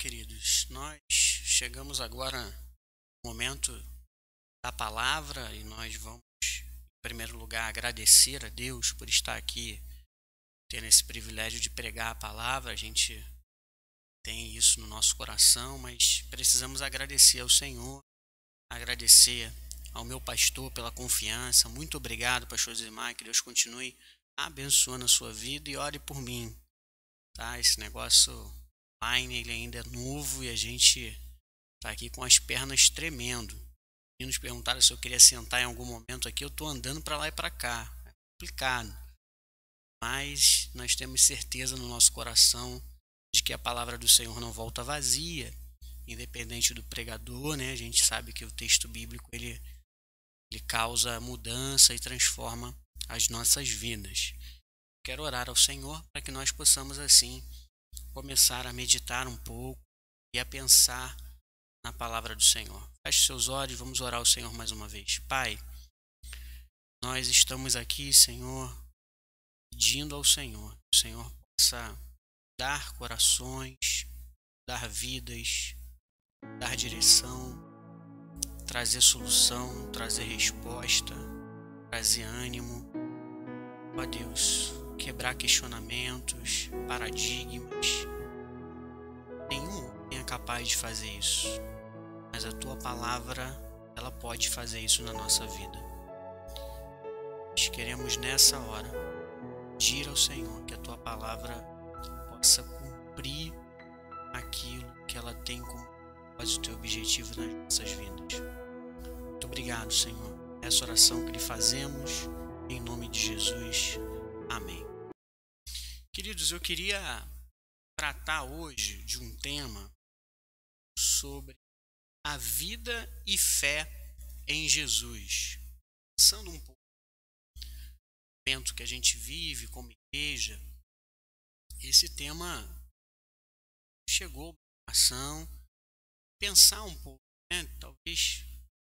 queridos, nós chegamos agora no momento da palavra e nós vamos, em primeiro lugar, agradecer a Deus por estar aqui, tendo esse privilégio de pregar a palavra. A gente tem isso no nosso coração, mas precisamos agradecer ao Senhor, agradecer ao meu pastor pela confiança. Muito obrigado, pastor Zimar, que Deus continue abençoando a sua vida e ore por mim, tá? Esse negócio online, ele ainda é novo e a gente tá aqui com as pernas tremendo. E nos perguntaram se eu queria sentar em algum momento aqui. Eu tô andando para lá e para cá, é complicado, mas nós temos certeza no nosso coração de que a palavra do Senhor não volta vazia, independente do pregador, né? A gente sabe que o texto bíblico ele causa mudança e transforma as nossas vidas. Quero orar ao Senhor para que nós possamos assim começar a meditar um pouco e a pensar na palavra do Senhor. Feche seus olhos, vamos orar ao Senhor mais uma vez. Pai, nós estamos aqui, Senhor, pedindo ao Senhor que o Senhor possa dar corações, dar vidas, dar direção, trazer solução, trazer resposta, trazer ânimo. Ó Deus, quebrar questionamentos, paradigmas. Nenhum homem é capaz de fazer isso, mas a Tua palavra, ela pode fazer isso na nossa vida. Nós queremos nessa hora pedir ao Senhor que a Tua palavra possa cumprir aquilo que ela tem como propósito e objetivo nas nossas vidas. Muito obrigado, Senhor. Essa oração que lhe fazemos, em nome de Jesus. Amém. Queridos, eu queria tratar hoje de um tema sobre a vida e fé em Jesus. Pensando um pouco no momento que a gente vive como igreja, esse tema chegou ao meu coração. Pensar um pouco, né? Talvez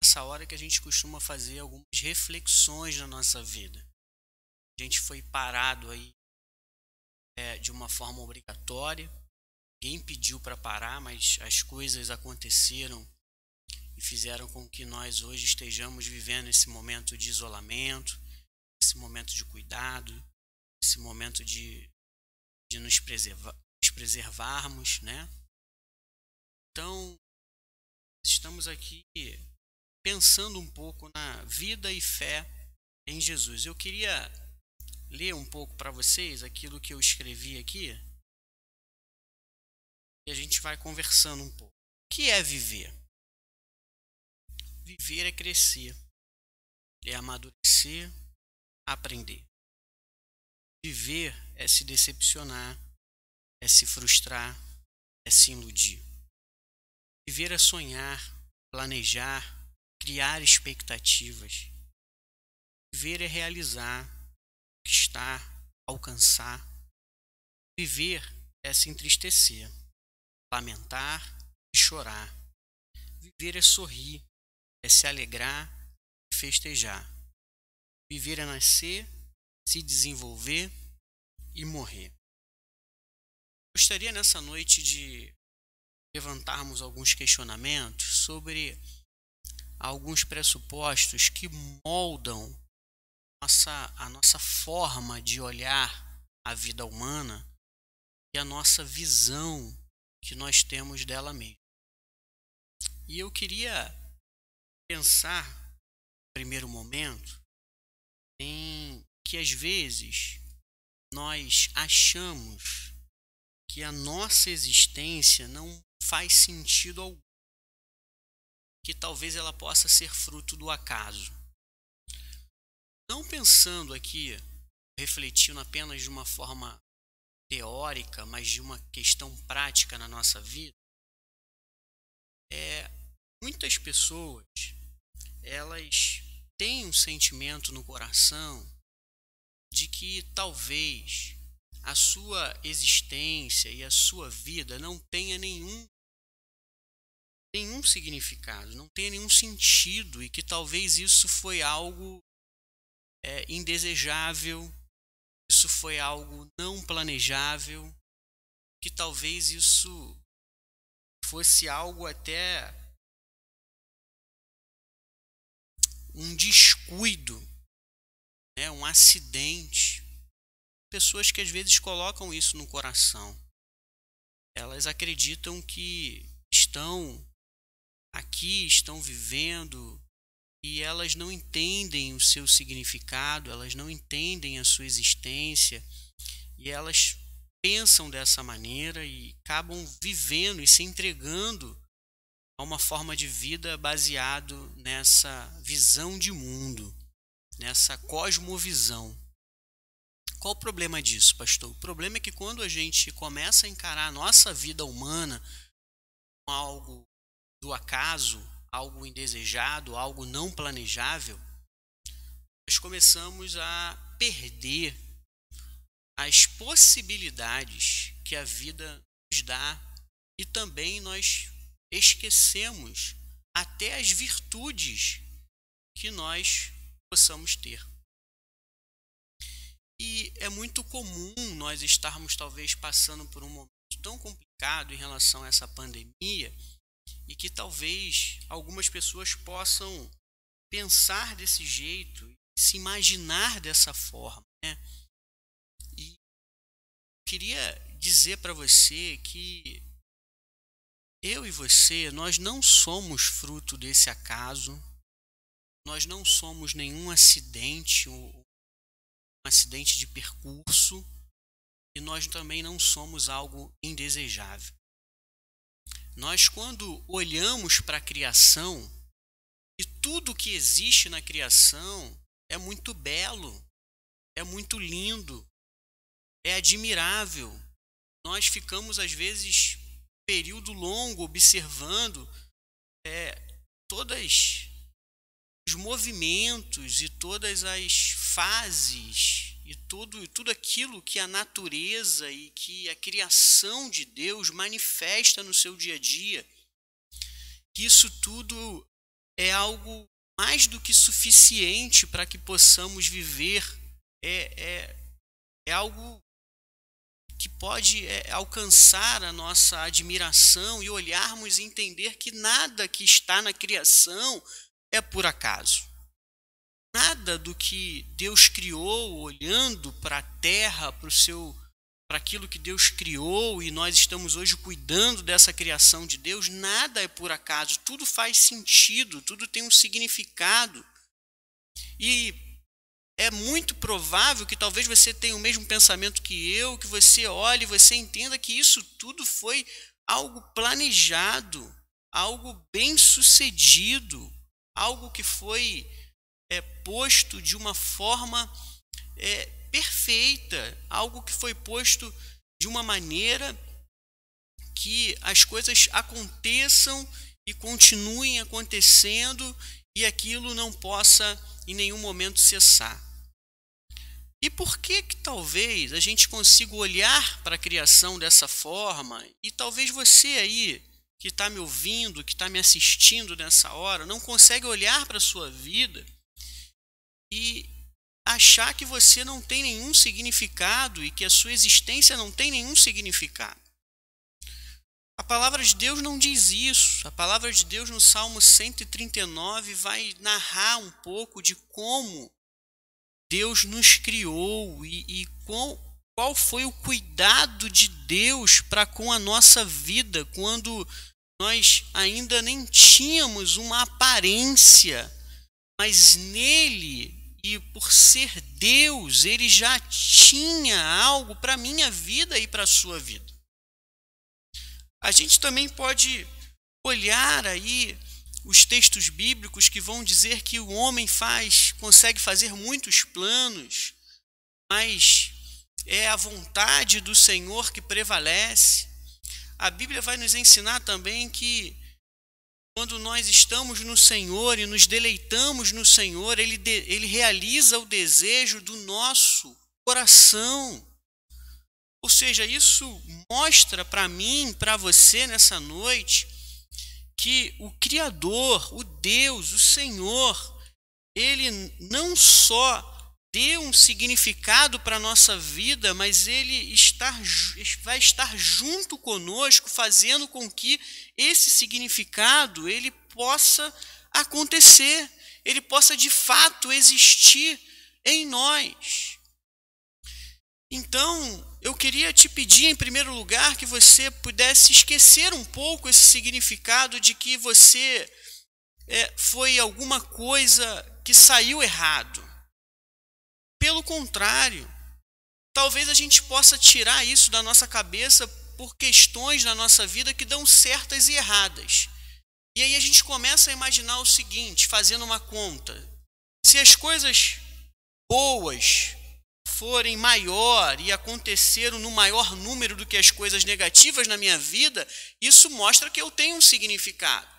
essa hora que a gente costuma fazer algumas reflexões na nossa vida. A gente foi parado aí de uma forma obrigatória. Ninguém pediu para parar, mas as coisas aconteceram e fizeram com que nós hoje estejamos vivendo esse momento de isolamento, esse momento de cuidado, esse momento de nos preservarmos, né? Então, estamos aqui pensando um pouco na vida e fé em Jesus. Eu queria ler um pouco para vocês aquilo que eu escrevi aqui e a gente vai conversando um pouco. O que é viver? Viver é crescer, é amadurecer, aprender. Viver é se decepcionar, é se frustrar, é se iludir. Viver é sonhar, planejar, criar expectativas. Viver é realizar, conquistar, alcançar. Viver é se entristecer, lamentar e chorar. Viver é sorrir, é se alegrar e festejar. Viver é nascer, se desenvolver e morrer. Gostaria nessa noite de levantarmos alguns questionamentos sobre alguns pressupostos que moldam a nossa forma de olhar a vida humana e a nossa visão que nós temos dela mesma. E eu queria pensar, no primeiro momento, em que às vezes nós achamos que a nossa existência não faz sentido algum, que talvez ela possa ser fruto do acaso. Não pensando aqui, refletindo apenas de uma forma teórica, mas de uma questão prática na nossa vida, muitas pessoas, elas têm um sentimento no coração de que talvez a sua existência e a sua vida não tenha nenhum significado, não tenha nenhum sentido, e que talvez isso foi algo indesejável, isso foi algo não planejável, que talvez isso fosse algo até um descuido, né, um acidente. Pessoas que às vezes colocam isso no coração. Elas acreditam que estão aqui, estão vivendo, e elas não entendem o seu significado, elas não entendem a sua existência, e elas pensam dessa maneira e acabam vivendo e se entregando a uma forma de vida baseado nessa visão de mundo, nessa cosmovisão. Qual o problema disso, pastor? O problema é que quando a gente começa a encarar a nossa vida humana como algo do acaso, algo indesejado, algo não planejável, nós começamos a perder as possibilidades que a vida nos dá, e também nós esquecemos até as virtudes que nós possamos ter. E é muito comum nós estarmos talvez passando por um momento tão complicado em relação a essa pandemia, e que talvez algumas pessoas possam pensar desse jeito, se imaginar dessa forma, né? E queria dizer para você que eu e você, nós não somos fruto desse acaso, nós não somos nenhum acidente, um acidente de percurso, e nós também não somos algo indesejável. Nós, quando olhamos para a criação, e tudo que existe na criação é muito belo, é muito lindo, é admirável. Nós ficamos, às vezes, período longo observando todos os movimentos e todas as fases e tudo aquilo que a natureza e que a criação de Deus manifesta no seu dia a dia. Isso tudo é algo mais do que suficiente para que possamos viver. É algo que pode alcançar a nossa admiração e olharmos e entender que nada que está na criação é por acaso. Nada do que Deus criou, olhando para a terra, para aquilo que Deus criou, e nós estamos hoje cuidando dessa criação de Deus, nada é por acaso. Tudo faz sentido, tudo tem um significado. E é muito provável que talvez você tenha o mesmo pensamento que eu, que você olhe e você entenda que isso tudo foi algo planejado, algo bem sucedido, algo que foi posto de uma forma perfeita, algo que foi posto de uma maneira que as coisas aconteçam e continuem acontecendo e aquilo não possa em nenhum momento cessar. E por que talvez a gente consiga olhar para a criação dessa forma, e talvez você aí que está me ouvindo, que está me assistindo nessa hora, não consegue olhar para a sua vida e achar que você não tem nenhum significado e que a sua existência não tem nenhum significado? A palavra de Deus não diz isso. A palavra de Deus no Salmo 139 vai narrar um pouco de como Deus nos criou e qual foi o cuidado de Deus para com a nossa vida quando nós ainda nem tínhamos uma aparência, mas nele, e por ser Deus, ele já tinha algo para a minha vida e para a sua vida. A gente também pode olhar aí os textos bíblicos que vão dizer que o homem consegue fazer muitos planos, mas é a vontade do Senhor que prevalece. A Bíblia vai nos ensinar também que quando nós estamos no Senhor e nos deleitamos no Senhor, Ele realiza o desejo do nosso coração. Ou seja, isso mostra para mim, para você nessa noite, que o Criador, o Deus, o Senhor, Ele não só dê um significado para a nossa vida, mas Ele vai estar junto conosco, fazendo com que esse significado ele possa acontecer, ele possa de fato existir em nós. Então, eu queria te pedir, em primeiro lugar, que você pudesse esquecer um pouco esse significado de que você foi alguma coisa que saiu errado. Pelo contrário, talvez a gente possa tirar isso da nossa cabeça por questões na nossa vida que dão certas e erradas. E aí a gente começa a imaginar o seguinte, fazendo uma conta. Se as coisas boas forem maior e aconteceram no maior número do que as coisas negativas na minha vida, isso mostra que eu tenho um significado.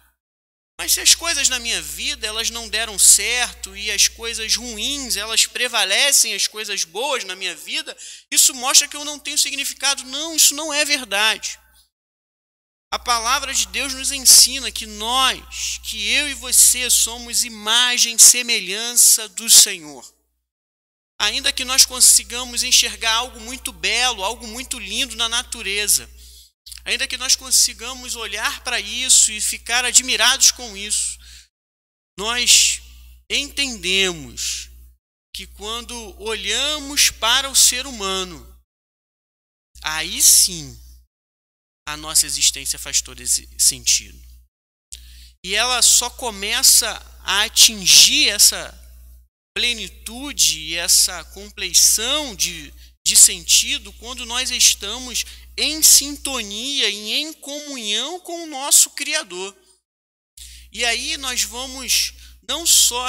Mas se as coisas na minha vida elas não deram certo e as coisas ruins elas prevalecem as coisas boas na minha vida, isso mostra que eu não tenho significado. Não, isso não é verdade. A palavra de Deus nos ensina que que eu e você somos imagem e semelhança do Senhor. Ainda que nós consigamos enxergar algo muito belo, algo muito lindo na natureza, ainda que nós consigamos olhar para isso e ficar admirados com isso, nós entendemos que quando olhamos para o ser humano, aí sim a nossa existência faz todo esse sentido. E ela só começa a atingir essa plenitude e essa compleição de sentido quando nós estamos em sintonia e em comunhão com o nosso Criador. E aí nós vamos não só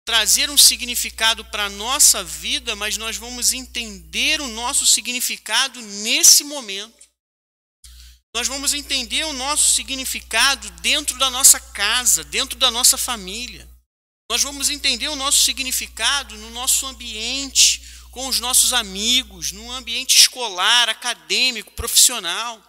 trazer um significado para a nossa vida, mas nós vamos entender o nosso significado nesse momento. Nós vamos entender o nosso significado dentro da nossa casa, dentro da nossa família. Nós vamos entender o nosso significado no nosso ambiente, com os nossos amigos, no ambiente escolar, acadêmico, profissional.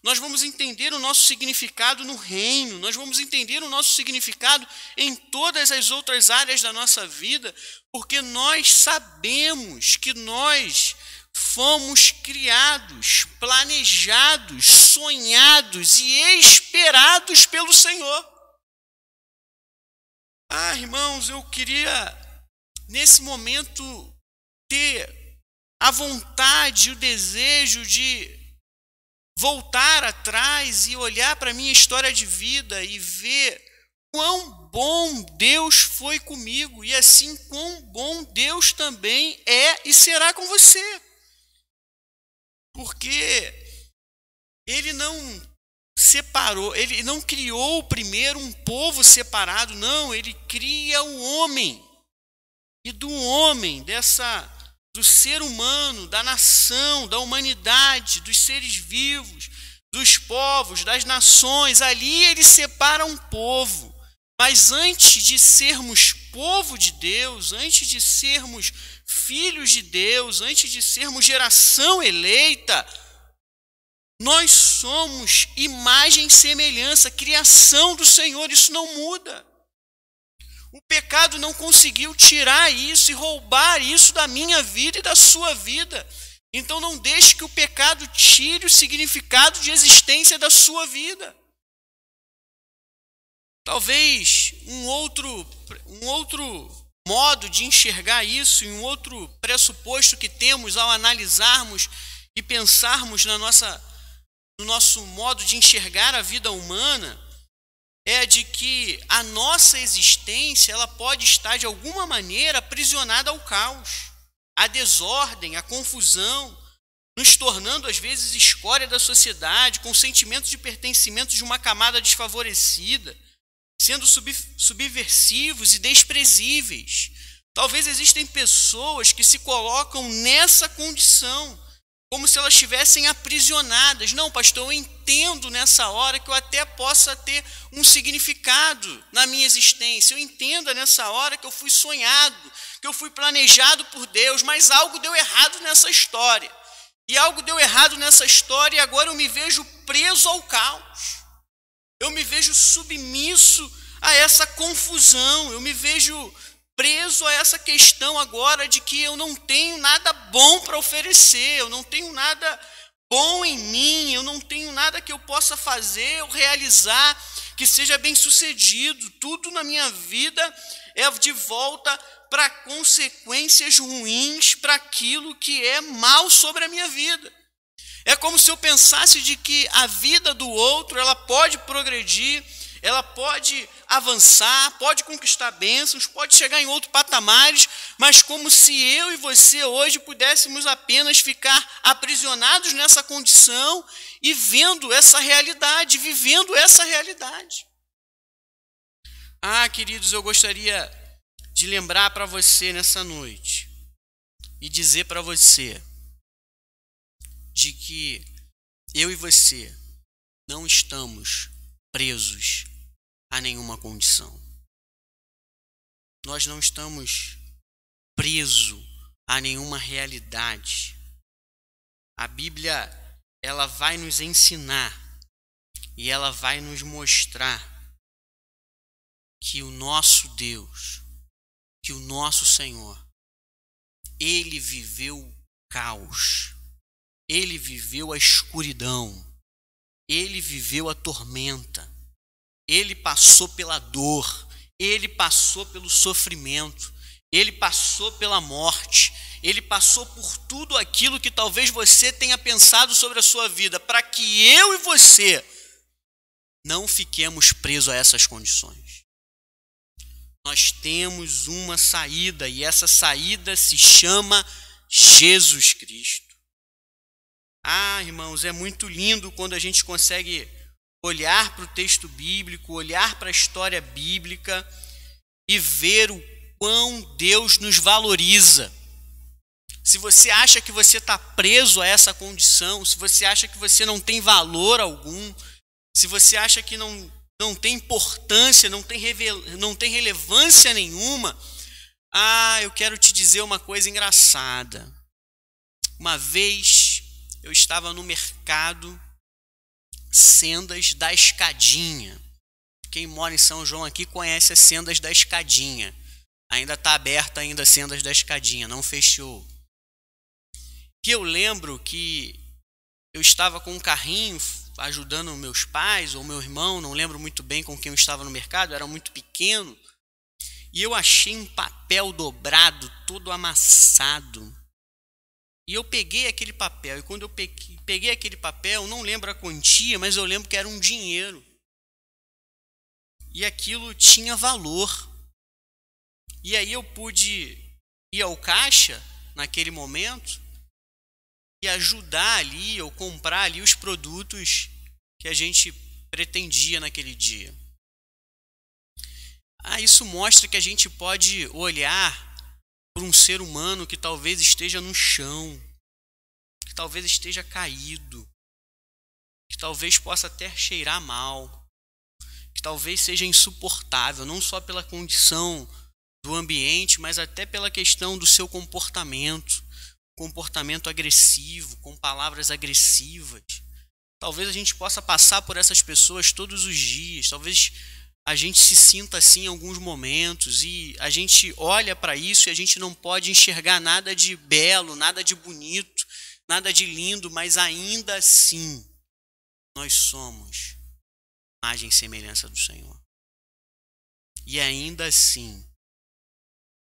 Nós vamos entender o nosso significado no reino, nós vamos entender o nosso significado em todas as outras áreas da nossa vida, porque nós sabemos que nós fomos criados, planejados, sonhados e esperados pelo Senhor. Irmãos, eu queria, nesse momento, ter a vontade, o desejo de voltar atrás e olhar para a minha história de vida e ver quão bom Deus foi comigo e assim quão bom Deus também é e será com você. Porque Ele não separou, Ele não criou primeiro um povo separado, não, Ele cria o homem. E do homem, do ser humano, da nação, da humanidade, dos seres vivos, dos povos, das nações, ali Ele separa um povo. Mas antes de sermos povo de Deus, antes de sermos filhos de Deus, antes de sermos geração eleita, nós somos imagem e semelhança, criação do Senhor, isso não muda. O pecado não conseguiu tirar isso e roubar isso da minha vida e da sua vida. Então não deixe que o pecado tire o significado de existência da sua vida. Talvez um outro modo de enxergar isso, e um outro pressuposto que temos ao analisarmos e pensarmos no nosso modo de enxergar a vida humana, é de que a nossa existência ela pode estar de alguma maneira aprisionada ao caos, à desordem, à confusão, nos tornando às vezes escória da sociedade, com sentimento de pertencimento de uma camada desfavorecida, sendo subversivos e desprezíveis. Talvez existem pessoas que se colocam nessa condição, como se elas estivessem aprisionadas. Não, pastor, eu entendo nessa hora que eu até possa ter um significado na minha existência. Eu entendo nessa hora que eu fui sonhado, que eu fui planejado por Deus, mas algo deu errado nessa história. E algo deu errado nessa história e agora eu me vejo preso ao caos. Eu me vejo submisso a essa confusão. Eu me vejo preso a essa questão agora de que eu não tenho nada bom para oferecer, eu não tenho nada bom em mim, eu não tenho nada que eu possa fazer ou realizar que seja bem sucedido. Tudo na minha vida é de volta para consequências ruins, para aquilo que é mal sobre a minha vida. É como se eu pensasse de que a vida do outro, ela pode progredir, ela pode avançar, pode conquistar bênçãos, pode chegar em outros patamares, mas como se eu e você hoje pudéssemos apenas ficar aprisionados nessa condição e vendo essa realidade, vivendo essa realidade. Queridos, eu gostaria de lembrar para você nessa noite e dizer para você de que eu e você não estamos presos a nenhuma condição. Nós não estamos presos a nenhuma realidade. A Bíblia, ela vai nos ensinar e ela vai nos mostrar que o nosso Deus, que o nosso Senhor, Ele viveu o caos, Ele viveu a escuridão, Ele viveu a tormenta, Ele passou pela dor, Ele passou pelo sofrimento, Ele passou pela morte, Ele passou por tudo aquilo que talvez você tenha pensado sobre a sua vida, para que eu e você não fiquemos presos a essas condições. Nós temos uma saída e essa saída se chama Jesus Cristo. Irmãos, é muito lindo quando a gente consegue olhar para o texto bíblico, olhar para a história bíblica e ver o quão Deus nos valoriza. Se você acha que você está preso a essa condição, se você acha que você não tem valor algum, se você acha que não tem importância, não tem relevância nenhuma, eu quero te dizer uma coisa engraçada. Uma vez eu estava no mercado Sendas da Escadinha. Quem mora em São João aqui conhece as Sendas da Escadinha. Ainda está aberta ainda as Sendas da Escadinha, não fechou. Que eu lembro que eu estava com um carrinho ajudando meus pais ou meu irmão, não lembro muito bem com quem eu estava no mercado, eu era muito pequeno, e eu achei um papel dobrado, todo amassado. E eu peguei aquele papel, e quando eu peguei aquele papel, não lembro a quantia, mas eu lembro que era um dinheiro. E aquilo tinha valor. E aí eu pude ir ao caixa, naquele momento, e ajudar ali, ou comprar ali os produtos que a gente pretendia naquele dia. Isso mostra que a gente pode olhar por um ser humano que talvez esteja no chão, que talvez esteja caído, que talvez possa até cheirar mal, que talvez seja insuportável, não só pela condição do ambiente, mas até pela questão do seu comportamento agressivo, com palavras agressivas. Talvez a gente possa passar por essas pessoas todos os dias, talvez a gente se sinta assim em alguns momentos e a gente olha para isso e a gente não pode enxergar nada de belo, nada de bonito, nada de lindo, mas ainda assim nós somos imagem e semelhança do Senhor. E ainda assim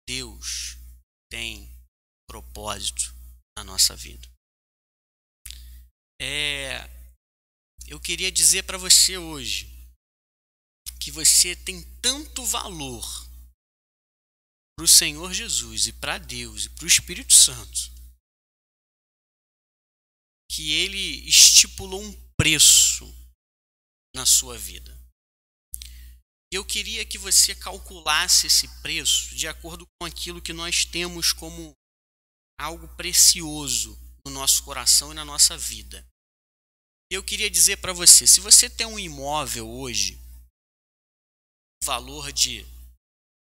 Deus tem propósito na nossa vida. Eu queria dizer para você hoje que você tem tanto valor para o Senhor Jesus e para Deus e para o Espírito Santo que Ele estipulou um preço na sua vida. Eu queria que você calculasse esse preço de acordo com aquilo que nós temos como algo precioso no nosso coração e na nossa vida. Eu queria dizer para você, se você tem um imóvel hoje, valor de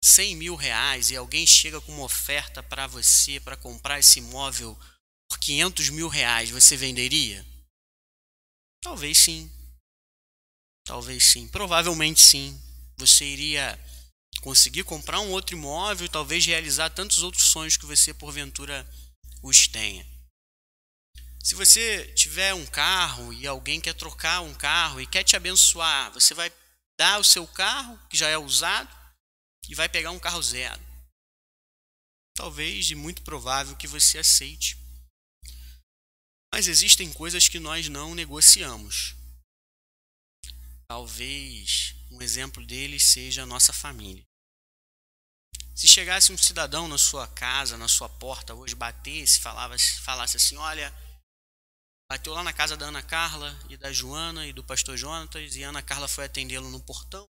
100 mil reais, e alguém chega com uma oferta para você para comprar esse imóvel por 500 mil reais, você venderia? Talvez sim. Talvez sim. Provavelmente sim. Você iria conseguir comprar um outro imóvel e talvez realizar tantos outros sonhos que você porventura os tenha. Se você tiver um carro e alguém quer trocar um carro e quer te abençoar, você vai dar o seu carro, que já é usado, e vai pegar um carro zero. Talvez, e muito provável, que você aceite. Mas existem coisas que nós não negociamos. Talvez um exemplo deles seja a nossa família. Se chegasse um cidadão na sua casa, na sua porta hoje, batesse, falasse assim, olha, bateu lá na casa da Ana Carla e da Joana e do pastor Jonatas, e a Ana Carla foi atendê-lo no portão,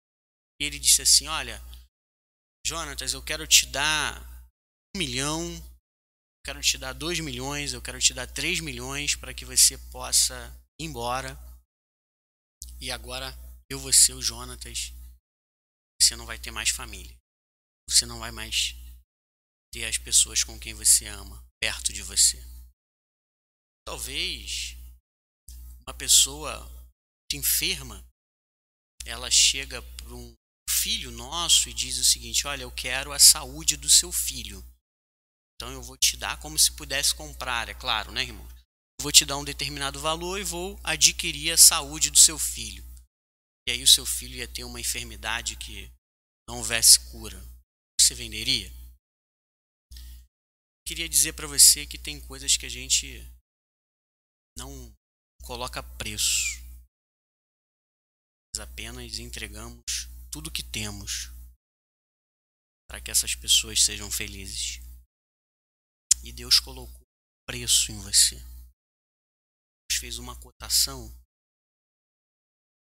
e ele disse assim, olha, Jonatas, eu quero te dar 1 milhão, eu quero te dar 2 milhões, eu quero te dar 3 milhões para que você possa ir embora, e agora eu vou ser o Jonatas, você não vai ter mais família. Você não vai mais ter as pessoas com quem você ama perto de você. Talvez uma pessoa enferma, ela chega para um filho nosso e diz o seguinte, olha, eu quero a saúde do seu filho. Então eu vou te dar como se pudesse comprar, é claro, né, irmão? Eu vou te dar um determinado valor e vou adquirir a saúde do seu filho. E aí o seu filho ia ter uma enfermidade que não houvesse cura. Você venderia? Queria dizer para você que tem coisas que a gente não coloca preço. Nós apenas entregamos tudo que temos para que essas pessoas sejam felizes. E Deus colocou preço em você. Deus fez uma cotação,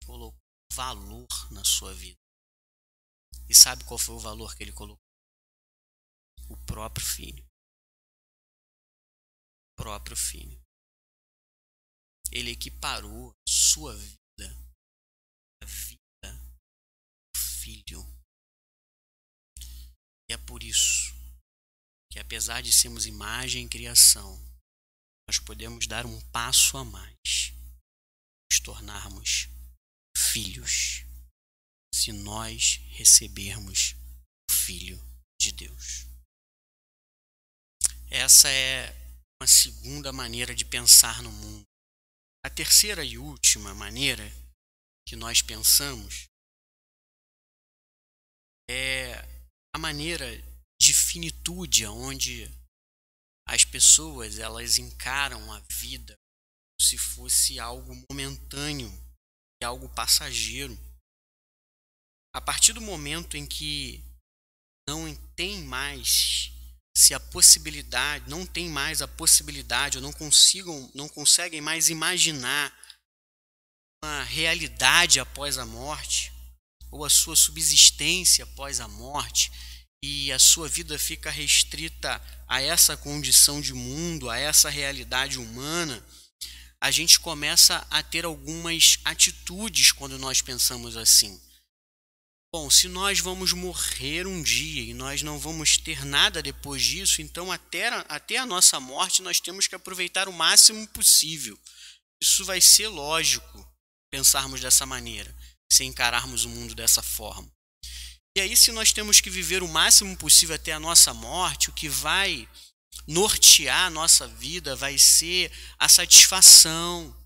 colocou valor na sua vida. E sabe qual foi o valor que ele colocou? O próprio filho. O próprio filho. Ele equiparou a sua vida, a vida do filho. E é por isso que, apesar de sermos imagem e criação, nós podemos dar um passo a mais, nos tornarmos filhos, se nós recebermos o Filho de Deus. Essa é uma segunda maneira de pensar no mundo. A terceira e última maneira que nós pensamos é a maneira de finitude, onde as pessoas elas encaram a vida como se fosse algo momentâneo e algo passageiro. A partir do momento em que não tem mais a possibilidade, ou não conseguem mais imaginar uma realidade após a morte, ou a sua subsistência após a morte, e a sua vida fica restrita a essa condição de mundo, a essa realidade humana, a gente começa a ter algumas atitudes quando nós pensamos assim. Bom, se nós vamos morrer um dia e nós não vamos ter nada depois disso, então até a nossa morte nós temos que aproveitar o máximo possível. Isso vai ser lógico, pensarmos dessa maneira, se encararmos o mundo dessa forma. E aí, se nós temos que viver o máximo possível até a nossa morte, o que vai nortear a nossa vida vai ser a satisfação,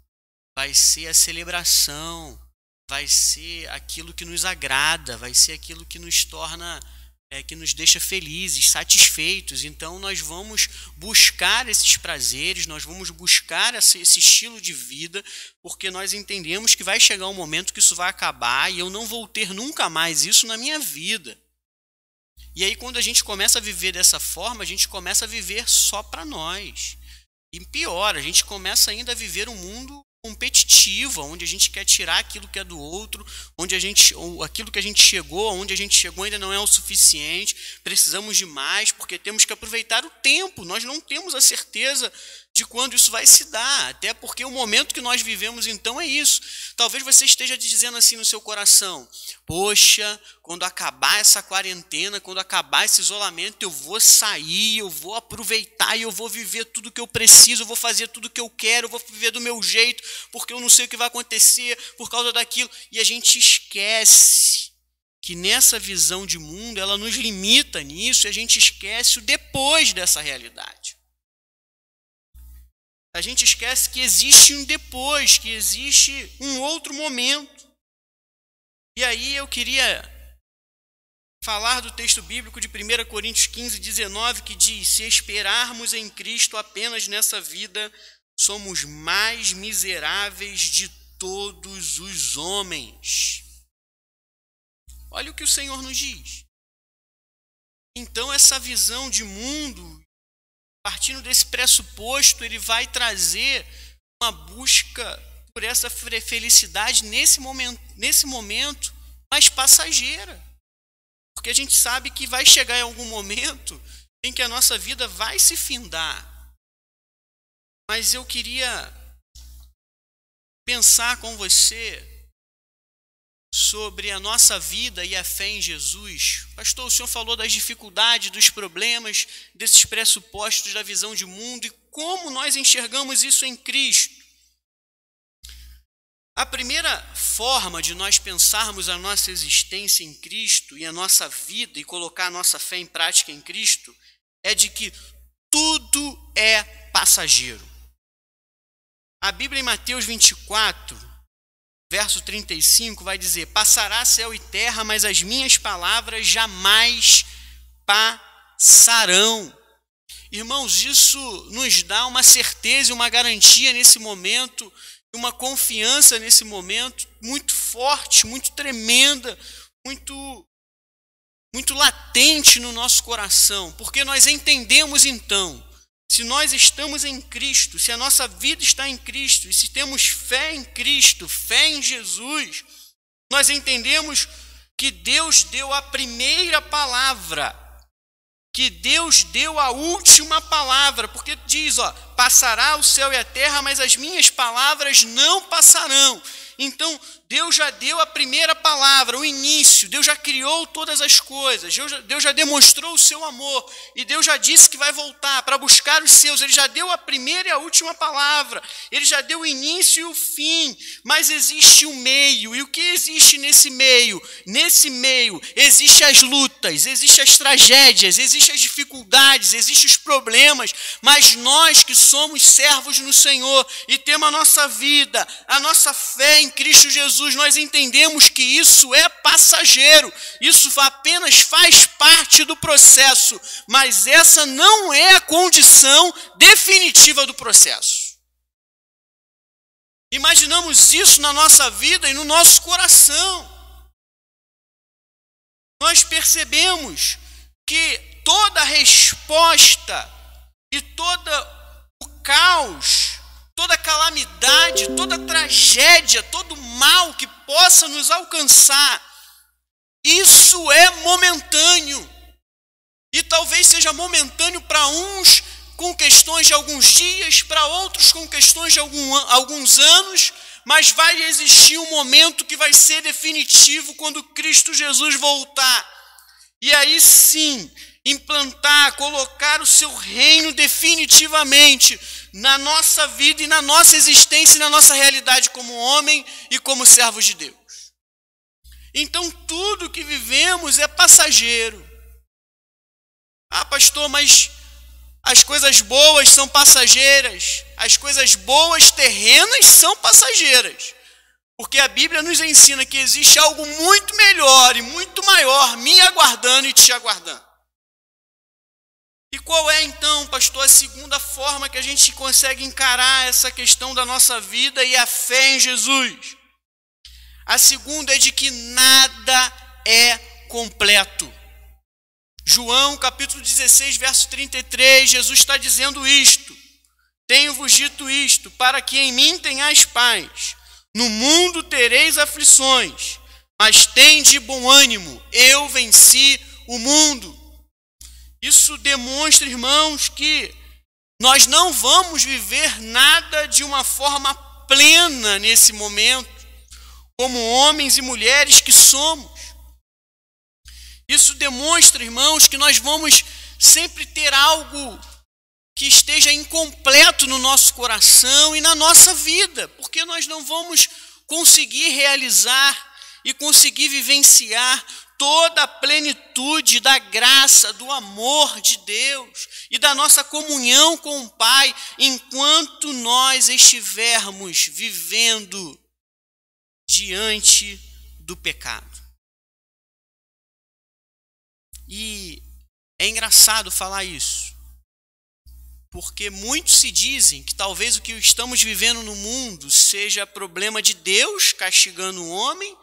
vai ser a celebração, vai ser aquilo que nos agrada, vai ser aquilo que nos torna, que nos deixa felizes, satisfeitos. Então nós vamos buscar esses prazeres, nós vamos buscar esse estilo de vida, porque nós entendemos que vai chegar um momento que isso vai acabar e eu não vou ter nunca mais isso na minha vida. E aí quando a gente começa a viver dessa forma, a gente começa a viver só para nós. E pior, a gente começa ainda a viver um mundo competitiva, onde a gente quer tirar aquilo que é do outro, aquilo que a gente chegou, onde a gente chegou ainda não é o suficiente, precisamos de mais, porque temos que aproveitar o tempo, nós não temos a certeza de quando isso vai se dar, até porque o momento que nós vivemos então é isso. Talvez você esteja dizendo assim no seu coração, poxa, quando acabar essa quarentena, quando acabar esse isolamento, eu vou sair, eu vou aproveitar e eu vou viver tudo que eu preciso, eu vou fazer tudo que eu quero, eu vou viver do meu jeito, porque eu não sei o que vai acontecer por causa daquilo. E a gente esquece que nessa visão de mundo, ela nos limita nisso e a gente esquece o depois dessa realidade. A gente esquece que existe um depois, que existe um outro momento. E aí eu queria falar do texto bíblico de 1 Coríntios 15, 19, que diz: se esperarmos em Cristo apenas nessa vida, somos mais miseráveis de todos os homens. Olha o que o Senhor nos diz. Então essa visão de mundo, partindo desse pressuposto, ele vai trazer uma busca por essa felicidade nesse momento, mas passageira. Porque a gente sabe que vai chegar em algum momento em que a nossa vida vai se findar. Mas eu queria pensar com você sobre a nossa vida e a fé em Jesus. Pastor, o senhor falou das dificuldades, dos problemas, desses pressupostos da visão de mundo e como nós enxergamos isso em Cristo. A primeira forma de nós pensarmos a nossa existência em Cristo e a nossa vida e colocar a nossa fé em prática em Cristo é de que tudo é passageiro. A Bíblia em Mateus 24, verso 35, vai dizer: passará céu e terra, mas as minhas palavras jamais passarão. Irmãos, isso nos dá uma certeza e uma garantia nesse momento, uma confiança nesse momento muito forte, muito tremenda, muito latente no nosso coração, porque nós entendemos então, se nós estamos em Cristo, se a nossa vida está em Cristo, e se temos fé em Cristo, fé em Jesus, nós entendemos que Deus deu a primeira palavra, que Deus deu a última palavra, porque diz, passará o céu e a terra, mas as minhas palavras não passarão. Então, Deus já deu a primeira palavra, o início, Deus já criou todas as coisas, Deus já demonstrou o seu amor, e Deus já disse que vai voltar para buscar os seus, Ele já deu a primeira e a última palavra, Ele já deu o início e o fim, mas existe o meio, e o que existe nesse meio? Nesse meio existem as lutas, existem as tragédias, existem as dificuldades, existem os problemas, mas nós que somos servos no Senhor e temos a nossa vida, a nossa fé em Cristo Jesus, nós entendemos que isso é passageiro, isso apenas faz parte do processo, mas essa não é a condição definitiva do processo. Imaginamos isso na nossa vida e no nosso coração. Nós percebemos que toda resposta e todo o caos, toda calamidade, toda tragédia, todo mal que possa nos alcançar, isso é momentâneo. E talvez seja momentâneo para uns com questões de alguns dias, para outros com questões de alguns anos, mas vai existir um momento que vai ser definitivo quando Cristo Jesus voltar. E aí sim, implantar, colocar o seu reino definitivamente na nossa vida e na nossa existência e na nossa realidade como homem e como servos de Deus. Então tudo que vivemos é passageiro. Ah, pastor, mas as coisas boas são passageiras, as coisas boas terrenas são passageiras. Porque a Bíblia nos ensina que existe algo muito melhor e muito maior me aguardando e te aguardando. E qual é então, pastor, a segunda forma que a gente consegue encarar essa questão da nossa vida e a fé em Jesus? A segunda é de que nada é completo. João capítulo 16, verso 33, Jesus está dizendo isto: tenho-vos dito isto, para que em mim tenhais paz. No mundo tereis aflições, mas tende bom ânimo, eu venci o mundo. Isso demonstra, irmãos, que nós não vamos viver nada de uma forma plena nesse momento, como homens e mulheres que somos. Isso demonstra, irmãos, que nós vamos sempre ter algo que esteja incompleto no nosso coração e na nossa vida, porque nós não vamos conseguir realizar e conseguir vivenciar toda a plenitude da graça, do amor de Deus e da nossa comunhão com o Pai, enquanto nós estivermos vivendo diante do pecado. E é engraçado falar isso, porque muitos se dizem que talvez o que estamos vivendo no mundo seja problema de Deus castigando o homem,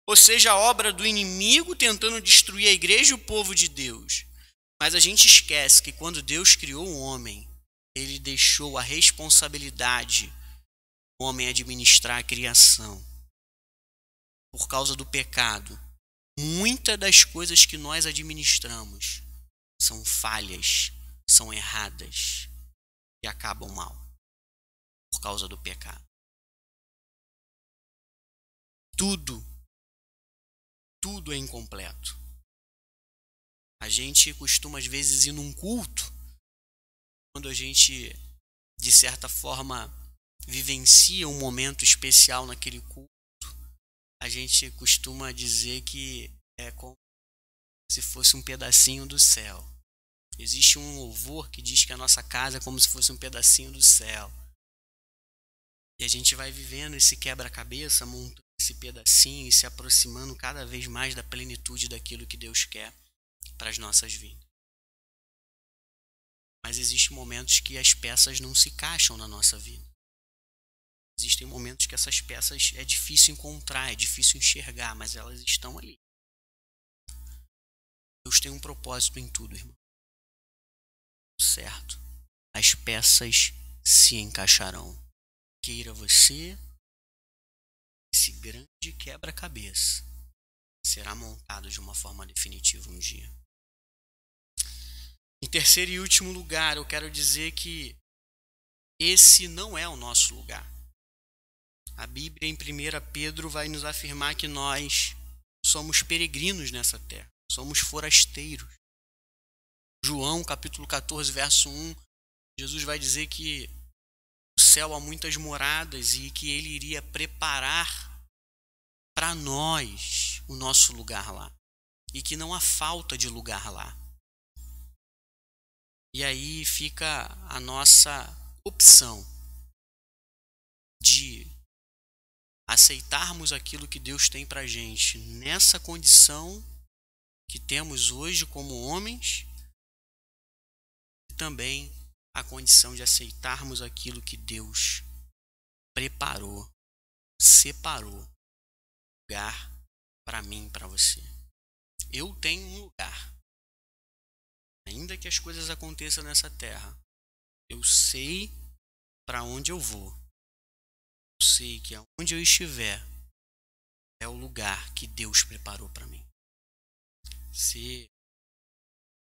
ou seja, a obra do inimigo tentando destruir a igreja e o povo de Deus. Mas a gente esquece que quando Deus criou o homem, ele deixou a responsabilidade do homem administrar a criação. Por causa do pecado, muitas das coisas que nós administramos são falhas, são erradas e acabam mal por causa do pecado. Tudo é incompleto. A gente costuma às vezes ir num culto, quando a gente de certa forma vivencia um momento especial naquele culto, a gente costuma dizer que é como se fosse um pedacinho do céu. Existe um louvor que diz que a nossa casa é como se fosse um pedacinho do céu. E a gente vai vivendo esse quebra-cabeça, montando esse pedacinho e se aproximando cada vez mais da plenitude daquilo que Deus quer para as nossas vidas. Mas existem momentos que as peças não se encaixam na nossa vida. Existem momentos que essas peças é difícil encontrar, é difícil enxergar, mas elas estão ali. Deus tem um propósito em tudo, irmão. Certo? As peças se encaixarão. Queira você, esse grande quebra-cabeça será montado de uma forma definitiva um dia. Em terceiro e último lugar, eu quero dizer que esse não é o nosso lugar. A Bíblia em 1 Pedro vai nos afirmar que nós somos peregrinos nessa terra, somos forasteiros. João capítulo 14, verso 1, Jesus vai dizer que no céu há muitas moradas e que ele iria preparar para nós o nosso lugar lá. E que não há falta de lugar lá. E aí fica a nossa opção de aceitarmos aquilo que Deus tem para a gente nessa condição que temos hoje como homens, e também a condição de aceitarmos aquilo que Deus preparou, separou, lugar para mim e para você. Eu tenho um lugar. Ainda que as coisas aconteçam nessa terra, eu sei para onde eu vou. Eu sei que aonde eu estiver é o lugar que Deus preparou para mim. Você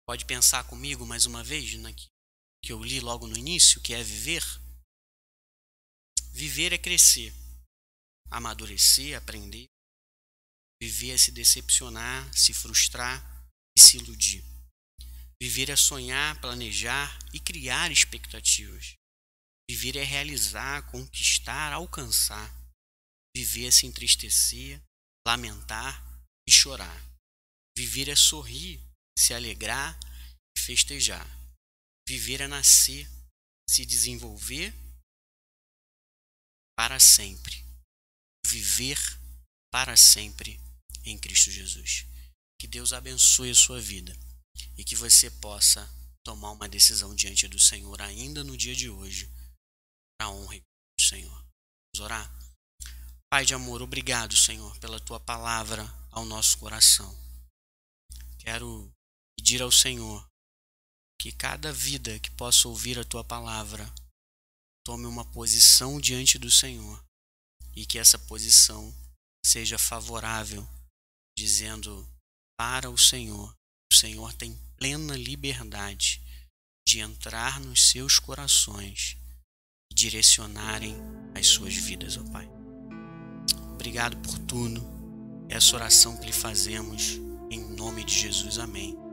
pode pensar comigo mais uma vez naquilo que eu li logo no início, que é viver? Viver é crescer, amadurecer, aprender. Viver é se decepcionar, se frustrar e se iludir. Viver é sonhar, planejar e criar expectativas. Viver é realizar, conquistar, alcançar. Viver é se entristecer, lamentar e chorar. Viver é sorrir, se alegrar e festejar. Viver é nascer, se desenvolver para sempre. Viver para sempre em Cristo Jesus. Que Deus abençoe a sua vida e que você possa tomar uma decisão diante do Senhor ainda no dia de hoje, para a honra do Senhor. Vamos orar? Pai de amor, obrigado, Senhor, pela tua palavra ao nosso coração. Quero pedir ao Senhor que cada vida que possa ouvir a tua palavra tome uma posição diante do Senhor e que essa posição seja favorável, dizendo para o Senhor tem plena liberdade de entrar nos seus corações e direcionarem as suas vidas, ó Pai. Obrigado por tudo. Essa oração que lhe fazemos em nome de Jesus. Amém.